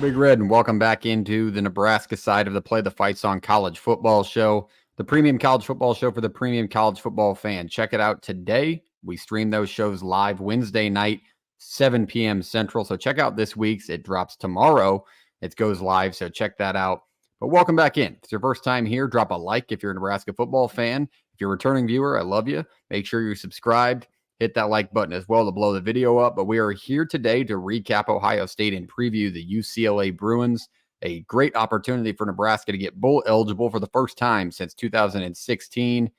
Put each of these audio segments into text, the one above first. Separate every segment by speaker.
Speaker 1: Big Red, and welcome back into the Nebraska side of the Play the Fight Song College Football Show, the premium college football show for the premium college football fan. Check it out today. We stream those shows live Wednesday night, 7 p.m. Central. So check out this week's. It drops tomorrow. It goes live, so check that out. But welcome back in. If it's your first time here, drop a like if you're a Nebraska football fan. If you're a returning viewer, I love you. Make sure you're subscribed. Hit that like button as well to blow the video up. But we are here today to recap Ohio State and preview the UCLA Bruins. A great opportunity for Nebraska to get bowl eligible for the first time since 2016.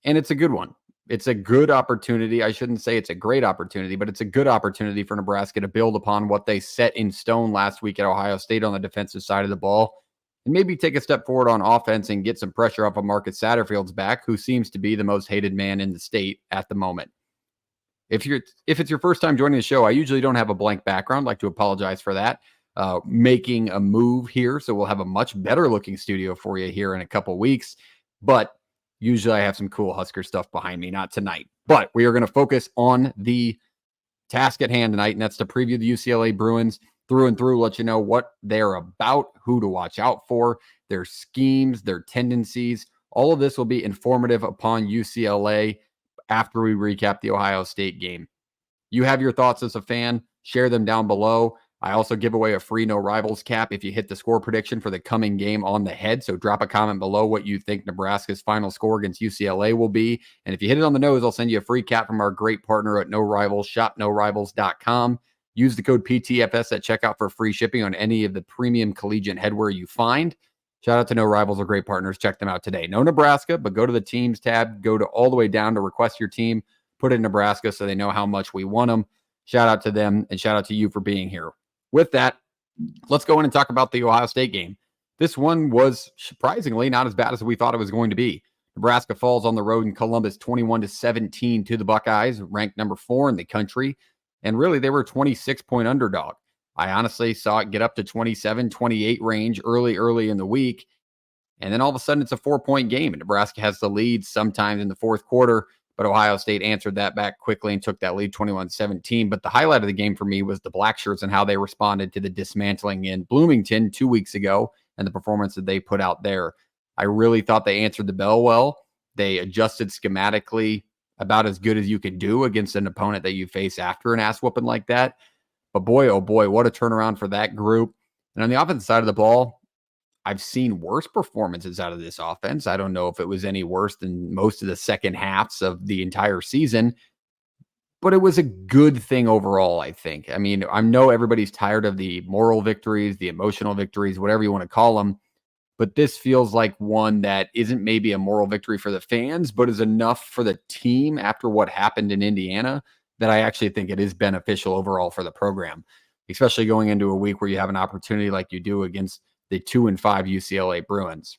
Speaker 1: And it's a good one. It's a good opportunity. I shouldn't say it's a great opportunity, but it's a good opportunity for Nebraska to build upon what they set in stone last week at Ohio State on the defensive side of the ball. And maybe take a step forward on offense and get some pressure off of Marcus Satterfield's back, who seems to be the most hated man in the state at the moment. If it's your first time joining the show, I usually don't have a blank background. I'd like to apologize for that. Making a move here, so we'll have a much better looking studio for you here in a couple weeks. But usually I have some cool Husker stuff behind me, not tonight. But we are going to focus on the task at hand tonight, and that's to preview the UCLA Bruins through and through, let you know what they're about, who to watch out for, their schemes, their tendencies. All of this will be informative upon UCLA after we recap the Ohio State game. You have your thoughts as a fan, share them down below. I also give away a free No Rivals cap if you hit the score prediction for the coming game on the head. So drop a comment below what you think Nebraska's final score against UCLA will be. And if you hit it on the nose, I'll send you a free cap from our great partner at No Rivals, shopnorivals.com. Use the code PTFS at checkout for free shipping on any of the premium collegiate headwear you find. Shout out to No Rivals, are great partners. Check them out today. No Nebraska, but go to the teams tab, go to all the way down to request your team, put in Nebraska so they know how much we want them. Shout out to them and shout out to you for being here. With that, let's go in and talk about the Ohio State game. This one was surprisingly not as bad as we thought it was going to be. Nebraska falls on the road in Columbus 21-17 to the Buckeyes, ranked number 4 in the country. And really, they were a 26-point underdog. I honestly saw it get up to 27, 28 range early in the week. And then all of a sudden, it's a 4-point game. And Nebraska has the lead sometimes in the fourth quarter. But Ohio State answered that back quickly and took that lead 21-17. But the highlight of the game for me was the Black Shirts and how they responded to the dismantling in Bloomington 2 weeks ago and the performance that they put out there. I really thought they answered the bell well. They adjusted schematically about as good as you could do against an opponent that you face after an ass whooping like that. But boy, oh boy, what a turnaround for that group. And on the offensive side of the ball, I've seen worse performances out of this offense. I don't know if it was any worse than most of the second halves of the entire season, but it was a good thing overall, I think. I mean, I know everybody's tired of the moral victories, the emotional victories, whatever you want to call them, but this feels like one that isn't maybe a moral victory for the fans, but is enough for the team after what happened in Indiana that I actually think it is beneficial overall for the program, especially going into a week where you have an opportunity like you do against the 2-5 UCLA Bruins.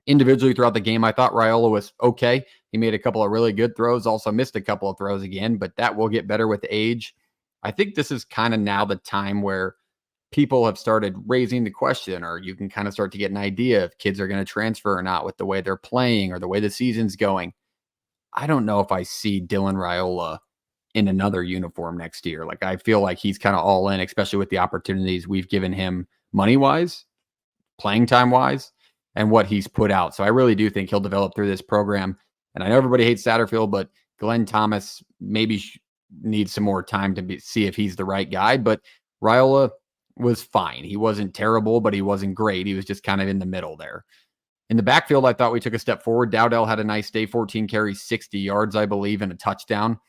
Speaker 1: Individually throughout the game, I thought Raiola was okay. He made a couple of really good throws, also missed a couple of throws again, but that will get better with age. I think this is kind of now the time where people have started raising the question, or you can kind of start to get an idea if kids are going to transfer or not with the way they're playing or the way the season's going. I don't know if I see Dylan Raiola in another uniform next year. Like, I feel like he's kind of all in, especially with the opportunities we've given him money-wise, playing time-wise, and what he's put out. So I really do think he'll develop through this program. And I know everybody hates Satterfield, but Glenn Thomas maybe needs some more time to see if he's the right guy. But Raiola was fine. He wasn't terrible, but he wasn't great. He was just kind of in the middle there. In the backfield, I thought we took a step forward. Dowdell had a nice day, 14 carries, 60 yards, I believe, and a touchdown.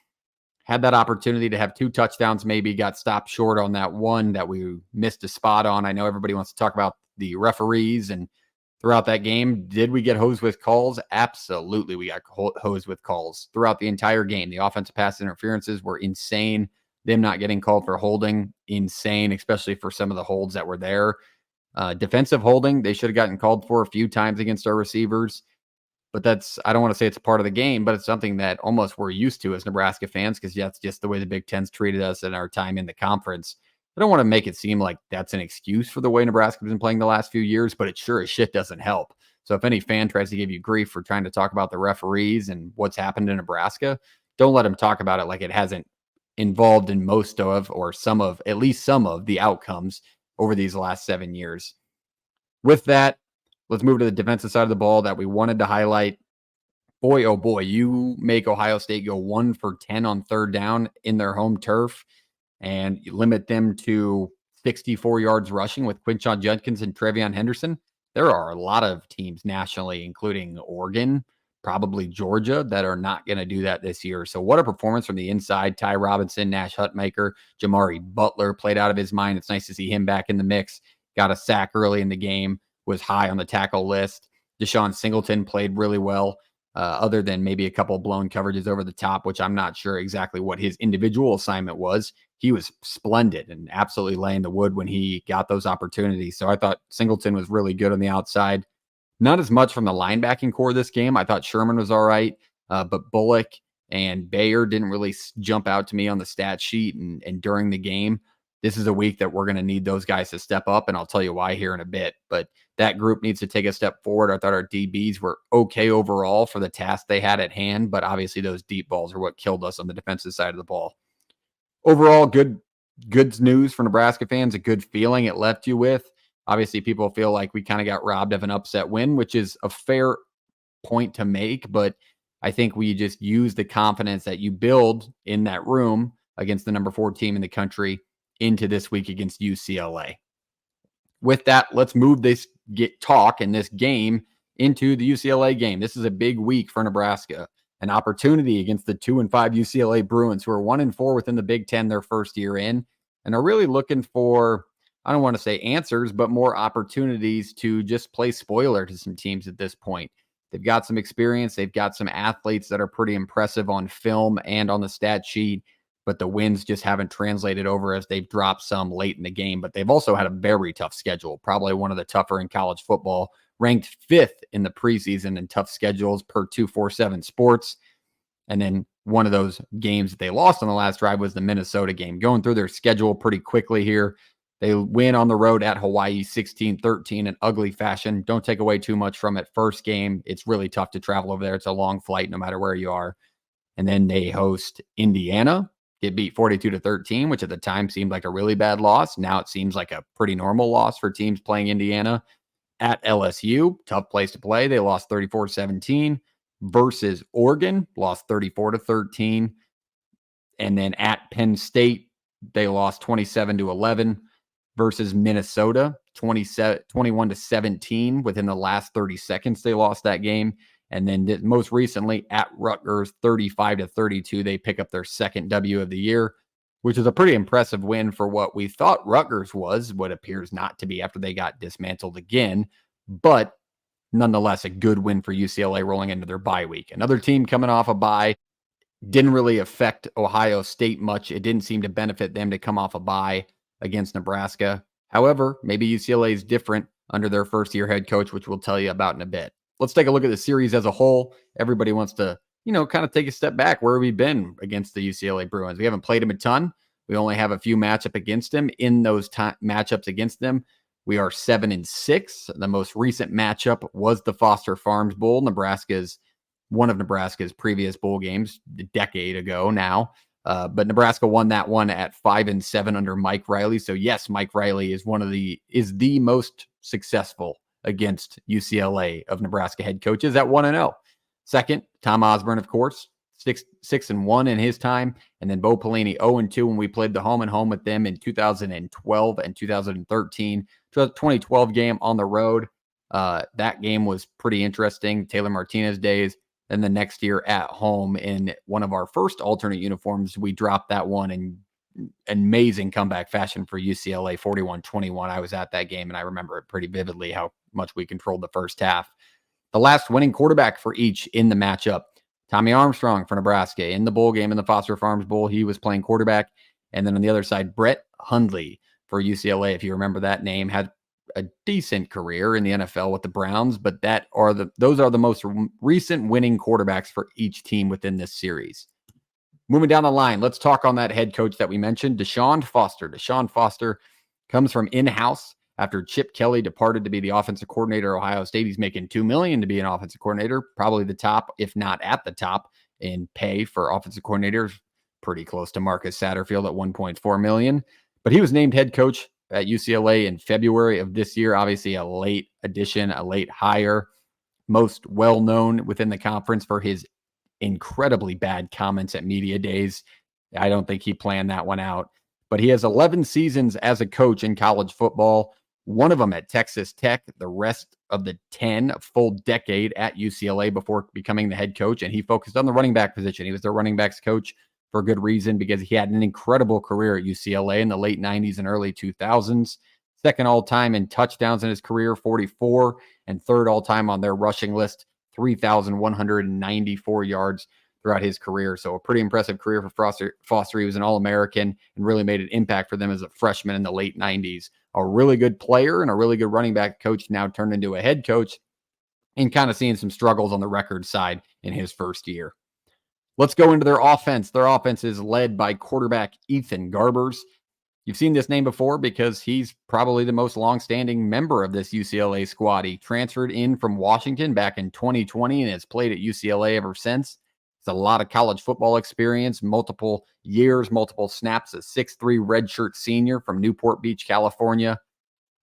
Speaker 1: Had that opportunity to have 2 touchdowns, maybe got stopped short on that one that we missed a spot on. I know everybody wants to talk about the referees and throughout that game. Did we get hosed with calls? Absolutely, we got hosed with calls throughout the entire game. The offensive pass interferences were insane. Them not getting called for holding, insane, especially for some of the holds that were there. Defensive holding, they should have gotten called for a few times against our receivers. But that's, I don't want to say it's a part of the game, but it's something that almost we're used to as Nebraska fans, because that's just the way the Big Ten's treated us in our time in the conference. I don't want to make it seem like that's an excuse for the way Nebraska's been playing the last few years, but it sure as shit doesn't help. So if any fan tries to give you grief for trying to talk about the referees and what's happened in Nebraska, don't let them talk about it like it hasn't involved in most of, or some of, at least some of the outcomes over these last 7 years. With that, let's move to the defensive side of the ball that we wanted to highlight. Boy, oh boy, you make Ohio State go 1 for 10 on third down in their home turf, and you limit them to 64 yards rushing with Quinshon Judkins and Trevion Henderson. There are a lot of teams nationally, including Oregon, probably Georgia, that are not going to do that this year. So what a performance from the inside. Ty Robinson, Nash Hutmaker, Jamari Butler played out of his mind. It's nice to see him back in the mix. Got a sack early in the game, was high on the tackle list. Deshaun Singleton played really well. Other than maybe a couple blown coverages over the top, which I'm not sure exactly what his individual assignment was. He was splendid and absolutely laying the wood when he got those opportunities. So I thought Singleton was really good on the outside. Not as much from the linebacking core this game. I thought Sherman was all right, but Bullock and Bayer didn't really jump out to me on the stat sheet and during the game. This is a week that we're going to need those guys to step up, and I'll tell you why here in a bit. But that group needs to take a step forward. I thought our DBs were okay overall for the task they had at hand, but obviously those deep balls are what killed us on the defensive side of the ball. Overall, good news for Nebraska fans, a good feeling it left you with. Obviously, people feel like we kind of got robbed of an upset win, which is a fair point to make, but I think we just use the confidence that you build in that room against the number 4 team in the country into this week against UCLA. With that, let's move this talk in this game into the UCLA game. This is a big week for Nebraska, an opportunity against the 2-5 UCLA Bruins, who are 1-4 within the Big Ten their first year in, and are really looking for, I don't want to say answers, but more opportunities to just play spoiler to some teams at this point. They've got some experience. They've got some athletes that are pretty impressive on film and on the stat sheet, but the wins just haven't translated over as they've dropped some late in the game. But they've also had a very tough schedule, probably one of the tougher in college football, ranked 5th in the preseason in tough schedules per 247 Sports. And then one of those games that they lost on the last drive was the Minnesota game. Going through their schedule pretty quickly here. They win on the road at Hawaii 16-13 in ugly fashion. Don't take away too much from it. First game, it's really tough to travel over there. It's a long flight no matter where you are. And then they host Indiana, get beat 42-13, which at the time seemed like a really bad loss. Now it seems like a pretty normal loss for teams playing Indiana. At LSU, tough place to play. They lost 34-17 versus Oregon, lost 34-13. And then at Penn State, they lost 27-11 versus Minnesota, 21-17 within the last 30 seconds. They lost that game. And then most recently at Rutgers, 35-32, they pick up their second W of the year, which is a pretty impressive win for what we thought Rutgers was, what appears not to be after they got dismantled again. But nonetheless, a good win for UCLA rolling into their bye week. Another team coming off a bye didn't really affect Ohio State much. It didn't seem to benefit them to come off a bye against Nebraska. However, maybe UCLA is different under their first-year head coach, which we'll tell you about in a bit. Let's take a look at the series as a whole. Everybody wants to, kind of take a step back. Where have we been against the UCLA Bruins? We haven't played them a ton. We only have a few matchups against them. In those matchups against them, we are 7-6. The most recent matchup was the Foster Farms Bowl. One of Nebraska's previous bowl games a decade ago now. But Nebraska won that one at 5-7 under Mike Riley. So yes, Mike Riley is the most successful against UCLA of Nebraska head coaches at 1-0. Second, Tom Osborne, of course, 6-1 in his time, and then Bo Pelini 0-2 when we played the home and home with them in 2012 and 2013. 2012 game on the road. That game was pretty interesting. Taylor Martinez days. Then the next year at home in one of our first alternate uniforms, we dropped that one in amazing comeback fashion for UCLA, 41-21. I was at that game, and I remember it pretty vividly how much we controlled the first half. The last winning quarterback for each in the matchup, Tommy Armstrong for Nebraska. In the bowl game, in the Foster Farms Bowl, he was playing quarterback. And then on the other side, Brett Hundley for UCLA, if you remember that name, had a decent career in the NFL with the Browns, but those are the most recent winning quarterbacks for each team within this series. Moving down the line, let's talk on that head coach that we mentioned, Deshaun Foster. Deshaun Foster comes from in-house after Chip Kelly departed to be the offensive coordinator at Ohio State. He's making $2 million to be an offensive coordinator, probably the top, if not at the top, in pay for offensive coordinators, pretty close to Marcus Satterfield at $1.4 million. But he was named head coach at UCLA in February of this year. Obviously, a late addition, a late hire. Most well-known within the conference for his incredibly bad comments at media days. I don't think he planned that one out. But he has 11 seasons as a coach in college football, one of them at Texas Tech, the rest of the 10, a full decade at UCLA before becoming the head coach. And he focused on the running back position. He was their running backs coach for good reason because he had an incredible career at UCLA in the late 90s and early 2000s. Second all-time in touchdowns in his career, 44, and third all-time on their rushing list, 3,194 yards throughout his career. So a pretty impressive career for Foster. He was an All-American and really made an impact for them as a freshman in the late 90s. A really good player and a really good running back coach, now turned into a head coach, and kind of seeing some struggles on the record side in his first year. Let's go into their offense. Their offense is led by quarterback Ethan Garbers. You've seen this name before because he's probably the most longstanding member of this UCLA squad. He transferred in from Washington back in 2020 and has played at UCLA ever since. It's a lot of college football experience, multiple years, multiple snaps, a 6'3" redshirt senior from Newport Beach, California.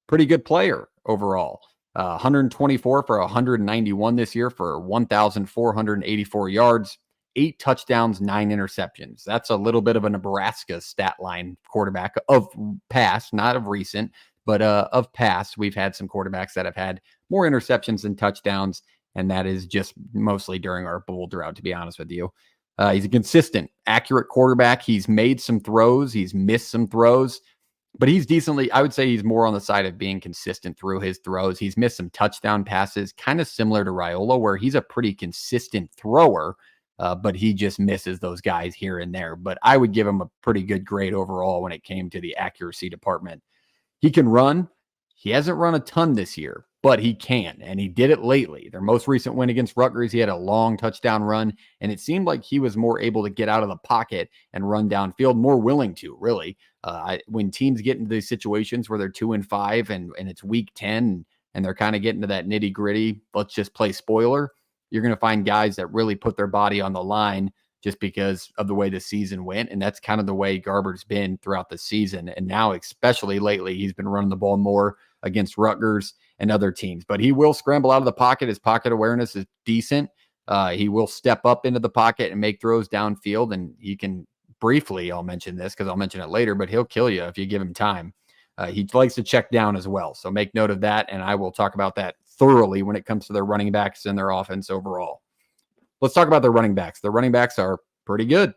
Speaker 1: Pretty good player overall. 124 for 191 this year for 1,484 yards. 8 touchdowns, 9 interceptions. That's a little bit of a Nebraska stat line quarterback of past, not of recent, but of past. We've had some quarterbacks that have had more interceptions than touchdowns, and that is just mostly during our bowl drought, to be honest with you. He's a consistent, accurate quarterback. He's made some throws. He's missed some throws, but he's decently, I would say he's more on the side of being consistent through his throws. He's missed some touchdown passes, kind of similar to Raiola, where he's a pretty consistent thrower, but he just misses those guys here and there. But I would give him a pretty good grade overall when it came to the accuracy department. He can run. He hasn't run a ton this year, but he can, and he did it lately. Their most recent win against Rutgers, he had a long touchdown run, and it seemed like he was more able to get out of the pocket and run downfield, more willing to, really. When teams get into these situations where they're 2-5 and it's week 10 and they're kind of getting to that nitty-gritty, let's just play spoiler, you're going to find guys that really put their body on the line just because of the way the season went. And that's kind of the way Garber's been throughout the season. And now, especially lately, he's been running the ball more against Rutgers and other teams. But he will scramble out of the pocket. His pocket awareness is decent. He will step up into the pocket and make throws downfield. And he can briefly, I'll mention this because I'll mention it later, but he'll kill you if you give him time. He likes to check down as well. So make note of that. And I will talk about that thoroughly when it comes to their running backs and their offense overall. Let's talk about their running backs. Their running backs are pretty good.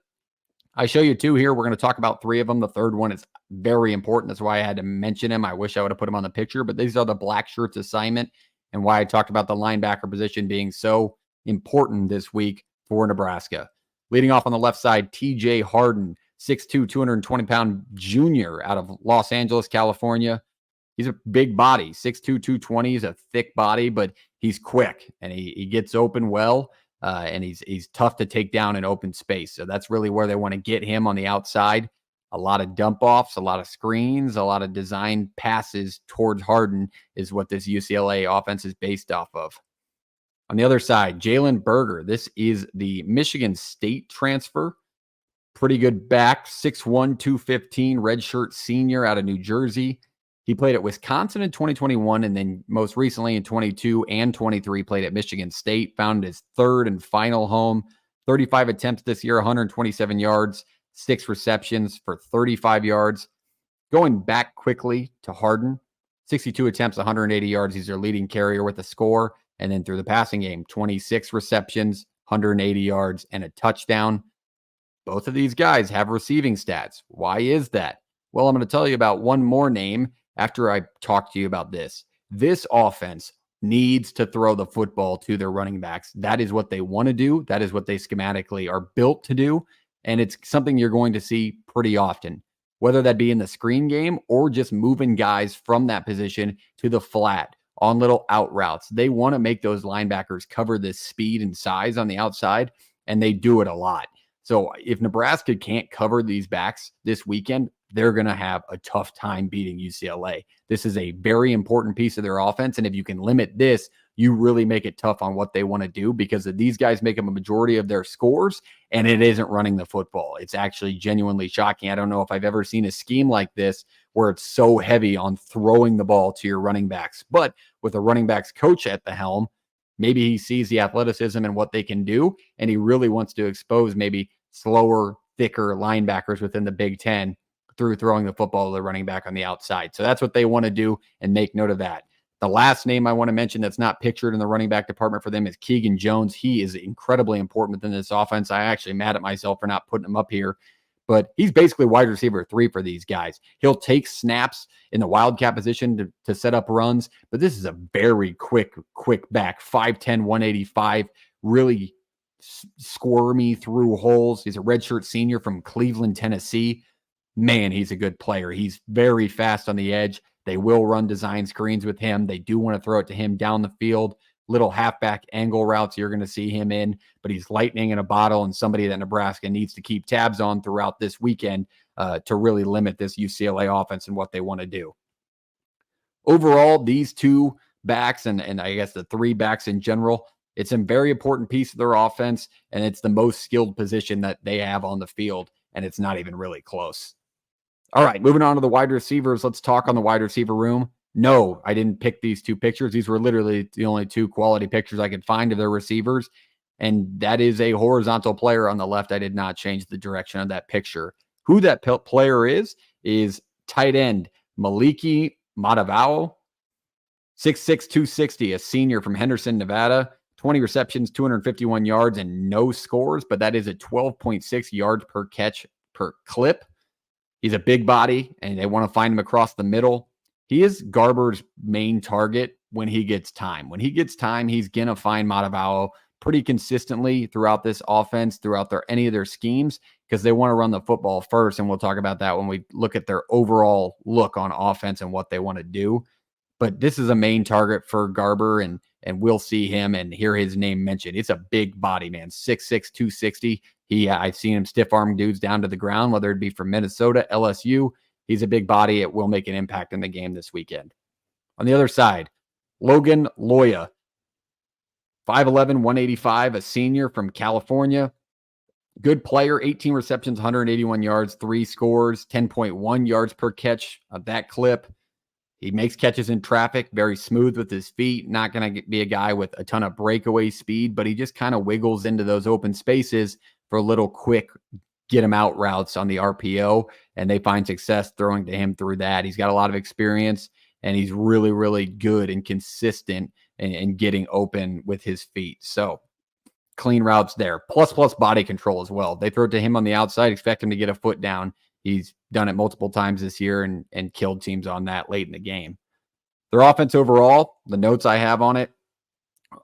Speaker 1: I show you 2 here. We're going to talk about 3 of them. The third one is very important. That's why I had to mention him. I wish I would have put him on the picture, but these are the black shirts assignment and why I talked about the linebacker position being so important this week for Nebraska. Leading off on the left side, TJ Harden, 6'2", 220-pound junior out of Los Angeles, California. He's a big body, 6'2", 220. He's a thick body, but he's quick, and he gets open well, and he's tough to take down in open space. So that's really where they want to get him on the outside. A lot of dump-offs, a lot of screens, a lot of designed passes towards Harden is what this UCLA offense is based off of. On the other side, Jalen Berger. This is the Michigan State transfer. Pretty good back, 6'1", 215, redshirt senior out of New Jersey. He played at Wisconsin in 2021, and then most recently in 22 and 23 played at Michigan State, found his third and final home. 35 attempts this year, 127 yards, 6 receptions for 35 yards. Going back quickly to Harden, 62 attempts, 180 yards. He's their leading carrier with a score. And then through the passing game, 26 receptions, 180 yards, and a touchdown. Both of these guys have receiving stats. Why is that? Well, I'm going to tell you about one more name after I talk to you about this. This offense needs to throw the football to their running backs. That is what they want to do. That is what they schematically are built to do. And it's something you're going to see pretty often, whether that be in the screen game or just moving guys from that position to the flat on little out routes. They want to make those linebackers cover this speed and size on the outside, and they do it a lot. So if Nebraska can't cover these backs this weekend, they're going to have a tough time beating UCLA. This is a very important piece of their offense, and if you can limit this, you really make it tough on what they want to do because these guys make up a majority of their scores, and it isn't running the football. It's actually genuinely shocking. I don't know if I've ever seen a scheme like this where it's so heavy on throwing the ball to your running backs. But with a running backs coach at the helm, maybe he sees the athleticism and what they can do, and he really wants to expose maybe slower, thicker linebackers within the Big Ten through throwing the football to the running back on the outside. So that's what they want to do, and make note of that. The last name I want to mention that's not pictured in the running back department for them is Keegan Jones. He is incredibly important within this offense. I actually mad at myself for not putting him up here, but he's basically wide receiver 3 for these guys. He'll take snaps in the wildcat position to set up runs, but this is a very quick back, 5'10", 185, really squirmy through holes. He's a redshirt senior from Cleveland, Tennessee. Man, he's a good player. He's very fast on the edge. They will run design screens with him. They do want to throw it to him down the field. Little halfback angle routes you're going to see him in, but he's lightning in a bottle and somebody that Nebraska needs to keep tabs on throughout this weekend to really limit this UCLA offense and what they want to do. Overall, these 2 backs and I guess the 3 backs in general, it's a very important piece of their offense, and it's the most skilled position that they have on the field, and it's not even really close. All right, moving on to the wide receivers. Let's talk on the wide receiver room. No, I didn't pick these 2 pictures. These were literally the only 2 quality pictures I could find of their receivers. And that is a horizontal player on the left. I did not change the direction of that picture. Who that player is tight end Maliki Matavao, 6'6", 260, a senior from Henderson, Nevada. 20 receptions, 251 yards, and no scores, but that is a 12.6 yards per catch per clip. He's a big body, and they want to find him across the middle. He is Garber's main target when he gets time. When he gets time, he's going to find Matavao pretty consistently throughout this offense, throughout any of their schemes, because they want to run the football first, and we'll talk about that when we look at their overall look on offense and what they want to do. But this is a main target for Garber, and we'll see him and hear his name mentioned. It's a big body, man, 6'6", 260. I've seen him stiff-arm dudes down to the ground, whether it be from Minnesota, LSU. He's a big body. It will make an impact in the game this weekend. On the other side, Logan Loya, 5'11", 185, a senior from California. Good player, 18 receptions, 181 yards, 3 scores, 10.1 yards per catch of that clip. He makes catches in traffic, very smooth with his feet, not going to be a guy with a ton of breakaway speed, but he just kind of wiggles into those open spaces for little quick get him out routes on the RPO, and they find success throwing to him through that. He's got a lot of experience, and he's really, really good and consistent in getting open with his feet. So clean routes there, plus body control as well. They throw it to him on the outside, expect him to get a foot down. He's done it multiple times this year and killed teams on that late in the game. Their offense overall, the notes I have on it,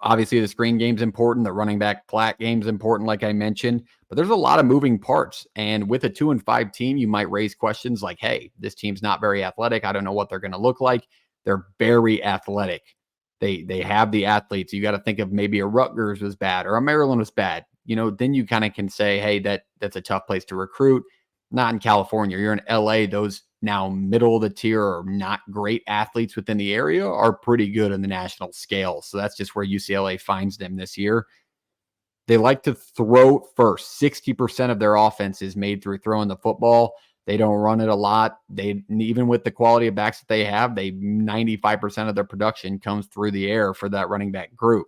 Speaker 1: obviously the screen game's important. The running back plat game's important, like I mentioned. But there's a lot of moving parts. And with a 2-5 team, you might raise questions like, hey, this team's not very athletic. I don't know what they're going to look like. They're very athletic. They have the athletes. You got to think of maybe a Rutgers was bad or a Maryland was bad. Then you kind of can say, hey, that's a tough place to recruit. Not in California. You're in LA. Those now middle of the tier or not great athletes within the area are pretty good in the national scale. So that's just where UCLA finds them this year. They like to throw first. 60% of their offense is made through throwing the football. They don't run it a lot. Even with the quality of backs that they have, 95% of their production comes through the air for that running back group.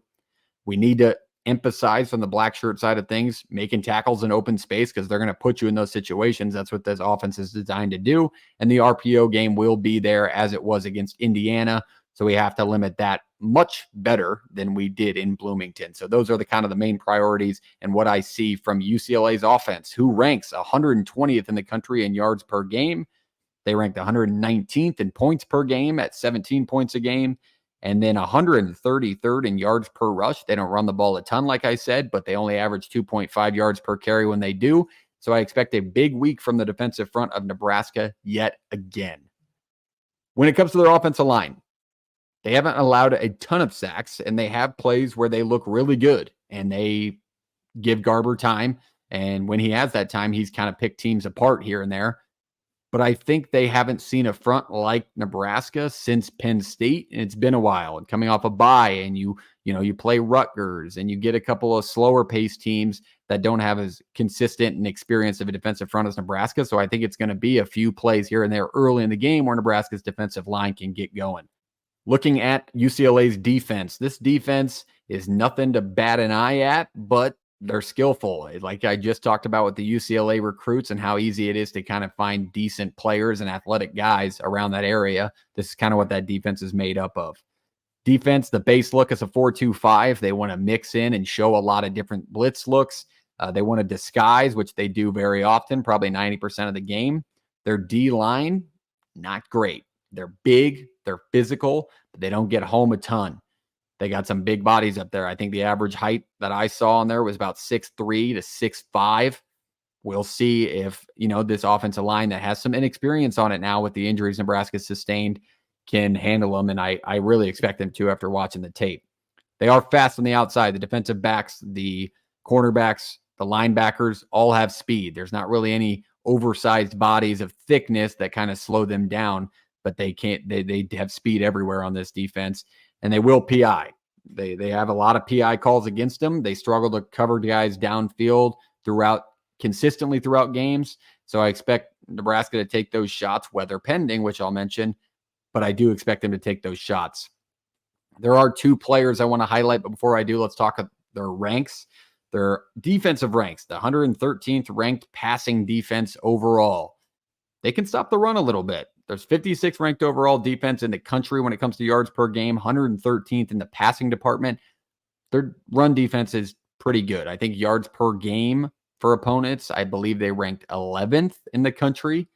Speaker 1: We need to emphasize from the black shirt side of things, making tackles in open space, because they're going to put you in those situations. That's what this offense is designed to do. And the RPO game will be there as it was against Indiana. So we have to limit that much better than we did in Bloomington. So those are the main priorities and what I see from UCLA's offense, who ranks 120th in the country in yards per game. They ranked 119th in points per game at 17 points a game. And then 133rd in yards per rush. They don't run the ball a ton, like I said, but they only average 2.5 yards per carry when they do. So I expect a big week from the defensive front of Nebraska yet again. When it comes to their offensive line, they haven't allowed a ton of sacks, and they have plays where they look really good, and they give Garber time. And when he has that time, he's kind of picked teams apart here and there. But I think they haven't seen a front like Nebraska since Penn State, and it's been a while. And coming off a bye, and you play Rutgers, and you get a couple of slower paced teams that don't have as consistent and experienced of a defensive front as Nebraska. So I think it's going to be a few plays here and there early in the game where Nebraska's defensive line can get going. Looking at UCLA's defense, this defense is nothing to bat an eye at, but they're skillful. Like I just talked about with the UCLA recruits and how easy it is to kind of find decent players and athletic guys around that area. This is kind of what that defense is made up of. Defense, the base look is a 4-2-5. They want to mix in and show a lot of different blitz looks. They want to disguise, which they do very often, probably 90% of the game. Their D-line, not great. They're big, they're physical, but they don't get home a ton. They got some big bodies up there. I think the average height that I saw on there was about 6'3" to 6'5". We'll see if, this offensive line that has some inexperience on it now with the injuries Nebraska sustained can handle them, and I really expect them to after watching the tape. They are fast on the outside. The defensive backs, the cornerbacks, the linebackers all have speed. There's not really any oversized bodies of thickness that kind of slow them down, but they have speed everywhere on this defense, and they will PI. They have a lot of PI calls against them. They struggle to cover guys downfield consistently throughout games. So I expect Nebraska to take those shots, weather pending, which I'll mention, but I do expect them to take those shots. There are two players I want to highlight, but before I do, let's talk their ranks. Their defensive ranks, the 113th ranked passing defense overall. They can stop the run a little bit. There's 56th ranked overall defense in the country when it comes to yards per game, 113th in the passing department. Their run defense is pretty good. I think yards per game for opponents, I believe they ranked 11th in the country.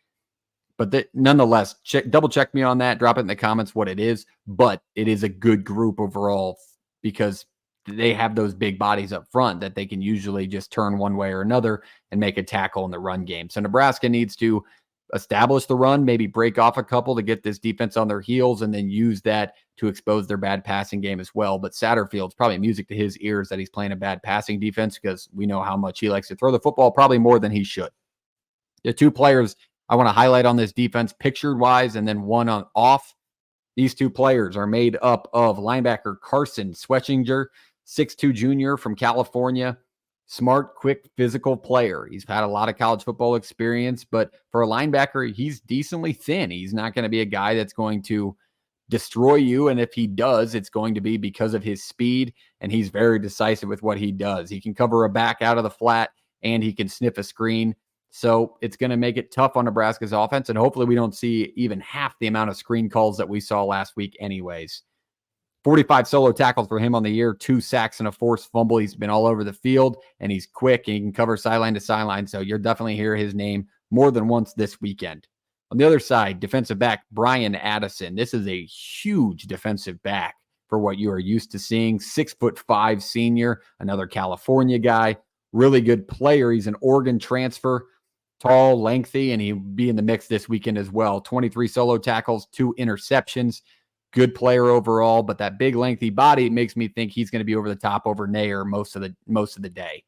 Speaker 1: But nonetheless, double check me on that. Drop it in the comments what it is. But it is a good group overall because they have those big bodies up front that they can usually just turn one way or another and make a tackle in the run game. So Nebraska needs to establish the run, maybe break off a couple to get this defense on their heels, and then use that to expose their bad passing game as well. But Satterfield's probably music to his ears that he's playing a bad passing defense because we know how much he likes to throw the football, probably more than he should. The two players I want to highlight on this defense picture-wise and then one on off. These two players are made up of linebacker Carson Swetchinger, 6'2" junior from California. Smart, quick, physical player. He's had a lot of college football experience, but for a linebacker, he's decently thin. He's not going to be a guy that's going to destroy you, and if he does, it's going to be because of his speed, and he's very decisive with what he does. He can cover a back out of the flat, and he can sniff a screen. So it's going to make it tough on Nebraska's offense, and hopefully we don't see even half the amount of screen calls that we saw last week anyways. 45 solo tackles for him on the year, 2 sacks and a forced fumble. He's been all over the field, and he's quick, and he can cover sideline to sideline, so you'll definitely hear his name more than once this weekend. On the other side, defensive back Brian Addison. This is a huge defensive back for what you are used to seeing. 6'5" senior, another California guy, really good player. He's an Oregon transfer. Tall, lengthy, and he'll be in the mix this weekend as well. 23 solo tackles, 2 interceptions. Good player overall, but that big, lengthy body makes me think he's going to be over the top over Nair most of the day.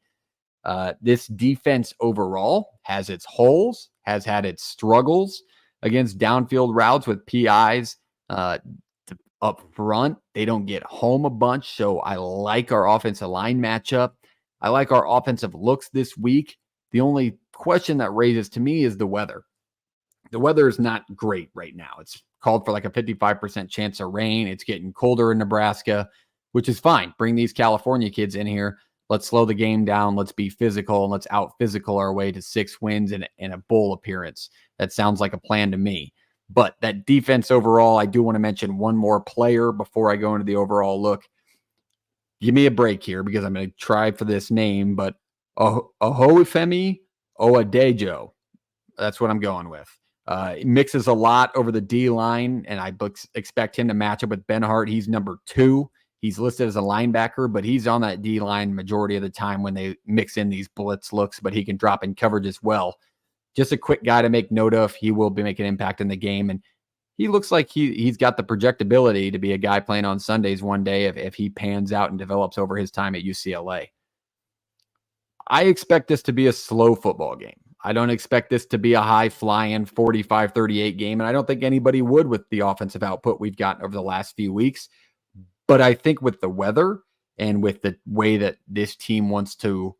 Speaker 1: This defense overall has its holes, has had its struggles against downfield routes with PIs up front. They don't get home a bunch, so I like our offensive line matchup. I like our offensive looks this week. The only question that raises to me is the weather. The weather is not great right now. It's called for like a 55% chance of rain. It's getting colder in Nebraska, which is fine. Bring these California kids in here. Let's slow the game down. Let's be physical, and let's out-physical our way to 6 wins and a bowl appearance. That sounds like a plan to me. But that defense overall, I do want to mention one more player before I go into the overall look. Give me a break here because I'm going to try for this name, but Ahoifemi Oadejo. That's what I'm going with. He mixes a lot over the D-line, and I expect him to match up with Ben Hart. He's number 2. He's listed as a linebacker, but he's on that D-line majority of the time when they mix in these blitz looks, but he can drop in coverage as well. Just a quick guy to make note of. He will be making an impact in the game, and he looks like he's got the projectability to be a guy playing on Sundays one day if he pans out and develops over his time at UCLA. I expect this to be a slow football game. I don't expect this to be a high-flying 45-38 game, and I don't think anybody would with the offensive output we've gotten over the last few weeks. But I think with the weather and with the way that this team wants to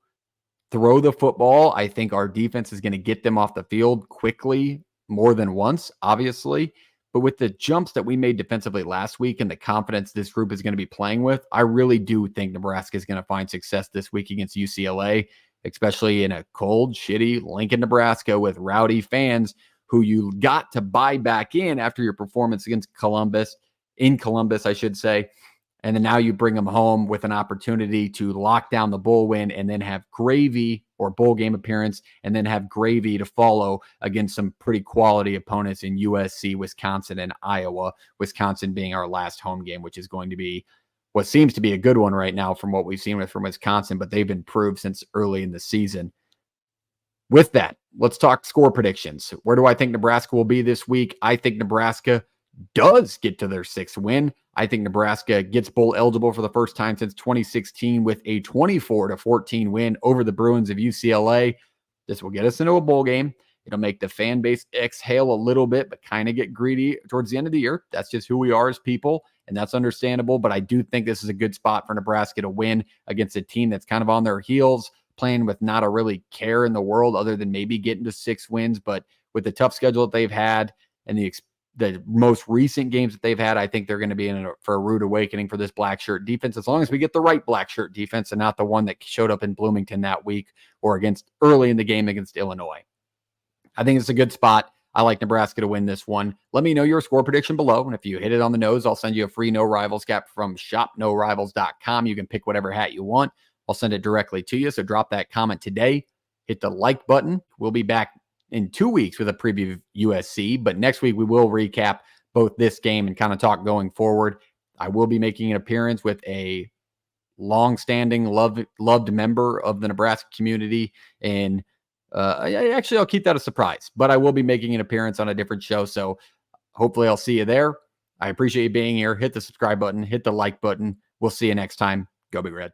Speaker 1: throw the football. I think our defense is going to get them off the field quickly more than once, obviously. But with the jumps that we made defensively last week and the confidence this group is going to be playing with, I really do think Nebraska is going to find success this week against UCLA, especially in a cold, shitty Lincoln, Nebraska with rowdy fans who you got to buy back in after your performance against Columbus, I should say. And then now you bring them home with an opportunity to lock down the bowl win and then have gravy or bowl game appearance and then have gravy to follow against some pretty quality opponents in USC, Wisconsin, and Iowa. Wisconsin being our last home game, which is going to be what seems to be a good one right now from what we've seen from Wisconsin, but they've improved since early in the season. With that, let's talk score predictions. Where do I think Nebraska will be this week? I think Nebraska does get to their 6th win. I think Nebraska gets bowl eligible for the first time since 2016 with a 24-14 win over the Bruins of UCLA. This will get us into a bowl game. It'll make the fan base exhale a little bit, but kind of get greedy towards the end of the year. That's just who we are as people, and that's understandable. But I do think this is a good spot for Nebraska to win against a team that's kind of on their heels, playing with not a really care in the world other than maybe getting to 6 wins. But with the tough schedule that they've had and the most recent games that they've had, I think they're going to be for a rude awakening for this black shirt defense, as long as we get the right black shirt defense and not the one that showed up in Bloomington that week or early in the game against Illinois. I think it's a good spot. I like Nebraska to win this one. Let me know your score prediction below. And if you hit it on the nose, I'll send you a free No Rivals cap from shopnorivals.com. You can pick whatever hat you want. I'll send it directly to you. So drop that comment today. Hit the like button. We'll be back in 2 weeks with a preview of USC, but next week we will recap both this game and kind of talk going forward. I will be making an appearance with a long-standing loved member of the Nebraska community, and I'll keep that a surprise, but I will be making an appearance on a different show, so hopefully I'll see you there. I appreciate you being here. Hit the subscribe button, hit the like button. We'll see you next time. Go Big Red.